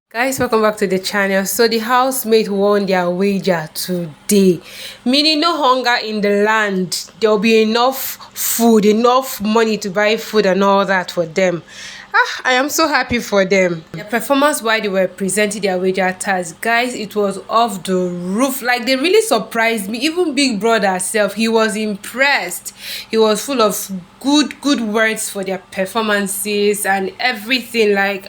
Guys, welcome back to the channel. So the housemate won their wager today, meaning no hunger in the land. There'll be enough food, enough money to buy food and all that for them. I am so happy for them. The performance while they were presenting their wager task, guys, it was off the roof. Like, they really surprised me. Even Bigbrother herself, he was impressed. He was full of good words for their performances and everything. Like,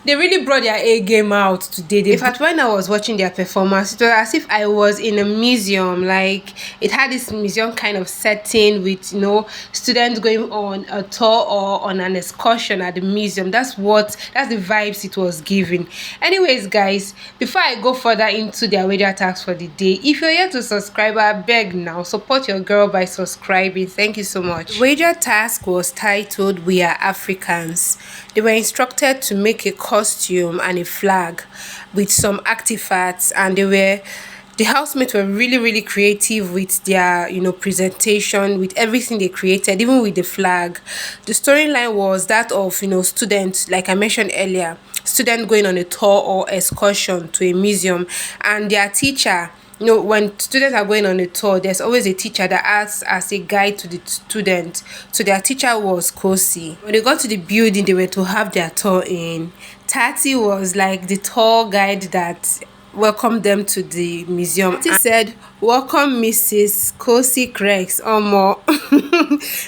they really brought their A game out today. In fact, when I was watching their performance, it was as if I was in a museum. Like, it had this museum kind of setting with, you know, students going on a tour or on an excursion at the museum. That's the vibes it was giving. Anyways, guys, before I go further into their wager task for the day, if you're yet to subscribe, I beg now, support your girl by subscribing. Thank you so much. The wager task was titled "We Are Africans." They were instructed to make a costume and a flag with some artifacts, and the housemates were really creative with their, you know, presentation, with everything they created, even with the flag. The storyline was that of, you know, students, like I mentioned earlier, students going on a tour or excursion to a museum, and their teacher, you know, when students are going on a tour, there's always a teacher that acts as a guide to the student. So their teacher was Kosi. When they got to the building they were to have their tour in, Tati was like the tour guide that welcomed them to the museum. She said, "Welcome, Mrs. Kosi Krex." More.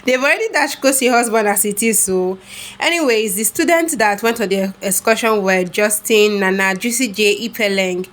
They've already dashed Kosi husband as it is. So anyways, the students that went on the excursion were Justin, Nana, Juicy J, Ipeleng.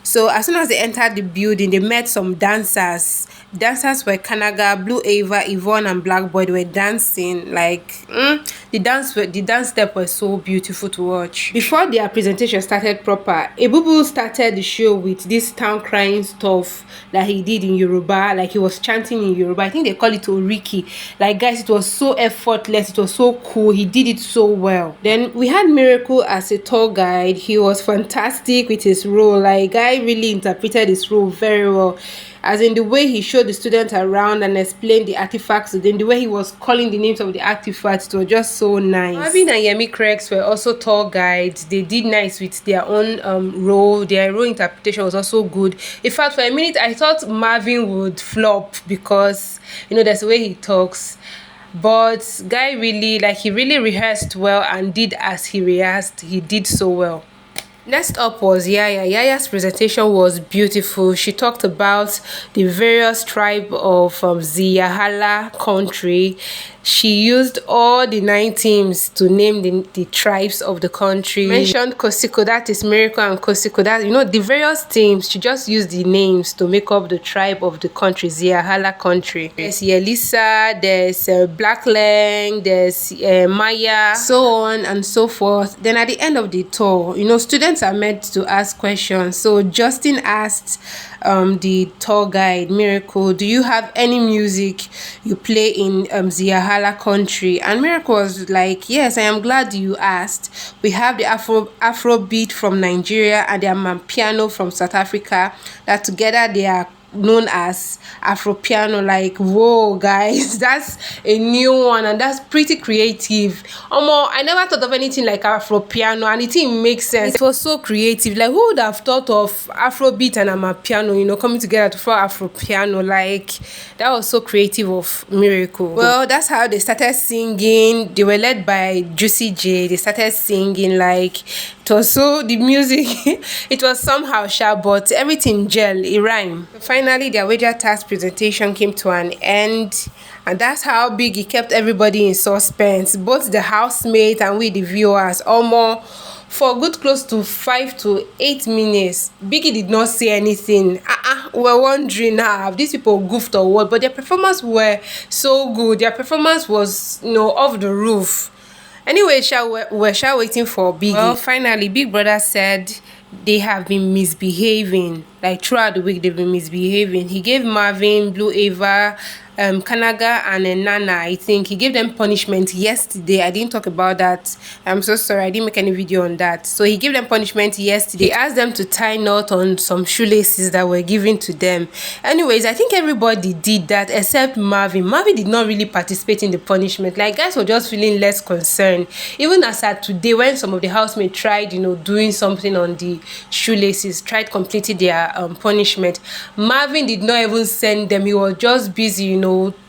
So as soon as they entered the building, they met some dancers. Dancers were Kanaga, Blue Ava, Yvonne, and Black Boy. They were dancing like the dance step was so beautiful to watch. Before their presentation started proper, Ebubu started the show with this town crying stuff that he did in Yoruba. Like, he was chanting in Yoruba. I think they call it Oriki. Like, guys, it was so effortless. It was so cool. He did it so well. Then we had Miracle as a tour guide. He was fantastic with his role. Like, guy really interpreted his role very well, as in the way he showed the students around and explained the artifacts to them, the way he was calling the names of the artifacts. It was just so nice. Marvin and Yemi Krex were also tour guides. They did nice with their own role. Their role interpretation was also good. In fact, for a minute I thought Marvin would flop because, you know, that's the way he talks. But guy really, like, he really rehearsed well and did as he rehearsed. He did so well. Next up was Yaya. Yaya's presentation was beautiful. She talked about the various tribes of the Yahala country. She used all the 9 teams to name the tribes of the country. Mentioned Kosiko, that is Miracle and Kosiko. That, you know, the various teams, she just used the names to make up the tribe of the country, the Yahala country. There's Yelisa, there's Blacklang, there's Maya, so on and so forth. Then at the end of the tour, you know, students are meant to ask questions. So Justin asked the tour guide, Miracle, "Do you have any music you play in the Yahala country?" And Miracle was like, "Yes, I am glad you asked. We have the Afrobeat from Nigeria and the Amapiano from South Africa, that together they are known as Afropiano." Like, whoa, guys, that's a new one and that's pretty creative. I never thought of anything like Afropiano, and it makes sense. It was so creative. Like, who would have thought of Afrobeat and Amapiano, you know, coming together to form Afropiano? Like, that was so creative of Miracle. Well, that's how they started singing. They were led by Juicy J. They started singing. Like, it was so, the music it was somehow sharp, but everything gel, it rhymed. Finally, their wager task presentation came to an end, and that's how Biggie kept everybody in suspense, both the housemate and we the viewers. For good close to 5 to 8 minutes, Biggie did not say anything. We were wondering, have these people goofed or what? But their performance were so good. Their performance was, you know, off the roof. Anyway, we're waiting for Biggie. Well, finally, Bigbrother said they have been misbehaving. Like, throughout the week, they've been misbehaving. He gave Marvin, Blue Ava, Kanaga and Nana, I think he gave them punishment yesterday. I didn't talk about that. I'm so sorry, I didn't make any video on that. So he gave them punishment yesterday. He asked them to tie knot on some shoelaces that were given to them. Anyways, I think everybody did that except Marvin. Marvin did not really participate in the punishment. Like, guys were just feeling less concerned. Even as at today, when some of the housemates tried, doing something on the shoelaces, tried completing their punishment, Marvin did not even send them. He was just busy,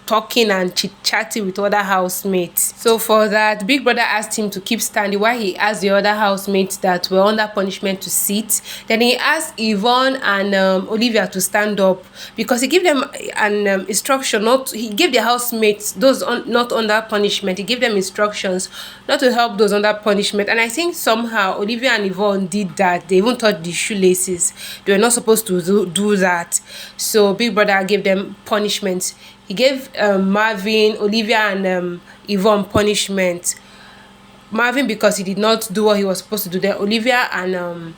talking and chit-chatting with other housemates. So for that, Big Brother asked him to keep standing while he asked the other housemates that were under punishment to sit. Then he asked Yvonne and Olivia to stand up, because he gave them an instruction he gave the housemates, those not under punishment, he gave them instructions not to help those under punishment. And I think somehow Olivia and Yvonne did that. They even touched the shoelaces. They were not supposed to do that. So Big Brother gave them punishment. He gave Marvin, Olivia, and Yvonne punishment. Marvin because he did not do what he was supposed to do. Then Olivia and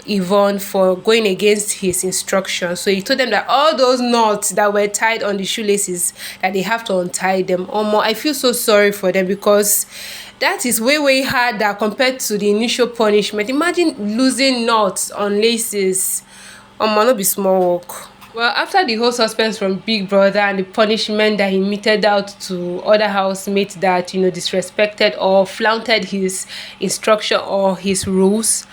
Yvonne for going against his instructions. So he told them that all those knots that were tied on the shoelaces, that they have to untie them. I feel so sorry for them, because that is way harder compared to the initial punishment. Imagine losing knots on laces. Not be small work. Well, after the whole suspense from Big Brother and the punishment that he meted out to other housemates that, disrespected or flaunted his instruction or his rules,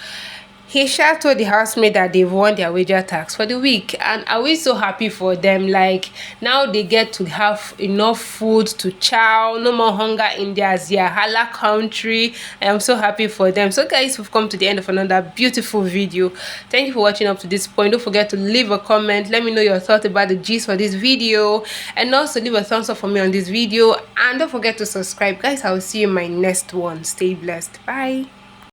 he told the housemate that they've won their wager tax for the week. And are we so happy for them? Like, now they get to have enough food to chow, no more hunger in their Ziahala country. I am so happy for them. So guys, we've come to the end of another beautiful video. Thank you for watching up to this point. Don't forget to leave a comment. Let me know your thoughts about the gist for this video, and also leave a thumbs up for me on this video, and don't forget to subscribe. Guys, I will see you in my next one. Stay blessed. Bye.